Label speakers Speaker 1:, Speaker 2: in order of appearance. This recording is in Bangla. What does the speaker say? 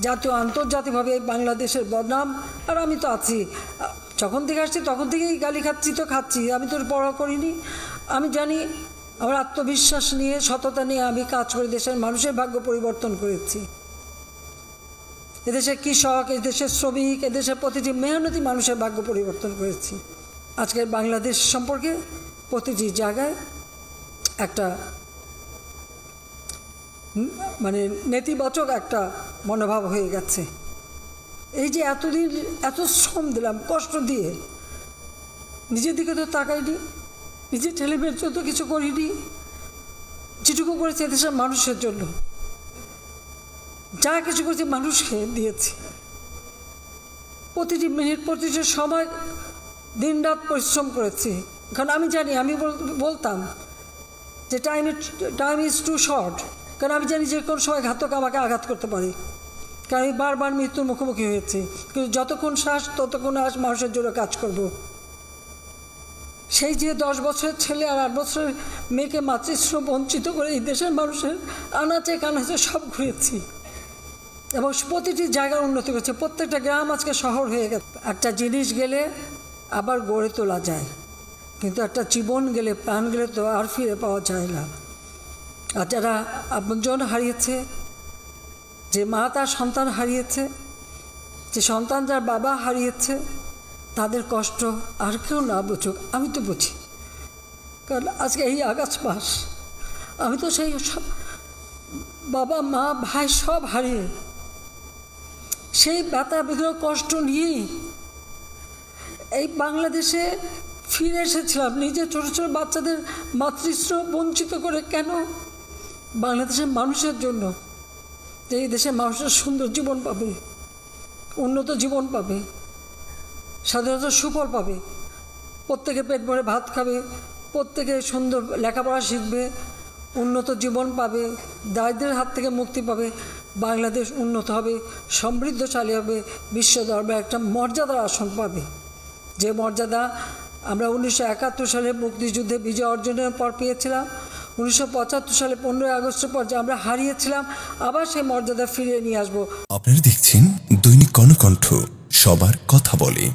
Speaker 1: জাতীয় আন্তর্জাতিকভাবে বাংলাদেশের বদনাম। আর আমি তো আছি, যখন থেকে আসছি তখন থেকেই গালি খাচ্ছি, তো খাচ্ছি, আমি তো পড়া করিনি। আমি জানি, আমার আত্মবিশ্বাস নিয়ে, সততা নিয়ে আমি কাজ করে দেশের মানুষের ভাগ্য পরিবর্তন করেছি। এদেশের কৃষক, এদেশের শ্রমিক, এদেশের প্রতিটি মেহনতি মানুষের ভাগ্য পরিবর্তন করেছি। আজকের বাংলাদেশ সম্পর্কে প্রতিটি জায়গায় একটা মানে নেতিবাচক একটা মনোভাব হয়ে গেছে। এই যে এতদিন এত শ্রম দিলাম, কষ্ট দিয়ে, নিজের দিকে তো তাকাইনি, নিজের ছেলেমেয়ের জন্য কিছু করিনি। যেটুকু করেছি এদেশের মানুষের জন্য, যা কিছু করেছি মানুষকে দিয়েছি। প্রতিটি মিনিট, প্রতিটি সময়, দিন রাত পরিশ্রম করেছি। কারণ আমি জানি, আমি বলতাম যে টাইম ইজ টু শর্ট, কারণ আমি জানি যে কোন সময় ঘাতক আমাকে আঘাত করতে পারে। কারণ আমি বারবার মৃত্যুর মুখোমুখি হয়েছি, কিন্তু যতক্ষণ শ্বাস ততক্ষণ মানুষের জন্য কাজ করব। সেই যে 10 বছরের ছেলে আর 8 বছরের মেয়েকে মাতৃশ্রম বঞ্চিত করে এই দেশের মানুষের আনাচে কানাচে সব ঘুরেছি এবং প্রতিটি জায়গার উন্নতি করেছে। প্রত্যেকটা গ্রাম আজকে শহর হয়ে গেছে। একটা জিনিস গেলে আবার গড়ে তোলা যায়, কিন্তু একটা জীবন গেলে, প্রাণ গেলে তো আর ফিরে পাওয়া যায় না। আর যারা আপনজন হারিয়েছে, যে মা তার সন্তান হারিয়েছে, যে সন্তান যার বাবা হারিয়েছে, তাদের কষ্ট আর কেউ না বুঝুক, আমি তো বুঝি। কারণ আজকে এই আগস্ট মাস আমি তো সেই বাবা মা ভাই সব হারিয়ে, সেই ব্যথা বেদনা কষ্ট নিয়েই এই বাংলাদেশে ফিরে এসেছিলাম। নিজের ছোটো ছোটো বাচ্চাদের মাতৃশ্রম বঞ্চিত করে, কেন? বাংলাদেশের মানুষের জন্য, যে এই দেশের মানুষের সুন্দর জীবন পাবে, উন্নত জীবন পাবে, স্বাধীনতার সুফল পাবে, প্রত্যেকে পেট ভরে ভাত খাবে, প্রত্যেকে সুন্দর লেখাপড়া শিখবে, উন্নত জীবন পাবে, দারিদ্র্যের হাত থেকে মুক্তি পাবে, বাংলাদেশ উন্নত হবে, সমৃদ্ধশালী হবে, বিশ্ব দরবারে একটা মর্যাদার আসন পাবে। যে মর্যাদা আমরা 1971 সালে মুক্তিযুদ্ধে বিজয় অর্জনের পর পেয়েছিলাম, 1975 সালে 15ই আগস্টের পর যে আমরা হারিয়েছিলাম, আবার সেই মর্যাদা ফিরিয়ে নিয়ে আসবো।
Speaker 2: আপনারা দেখছেন দৈনিক কর্ণকণ্ঠ, সবার কথা বলে।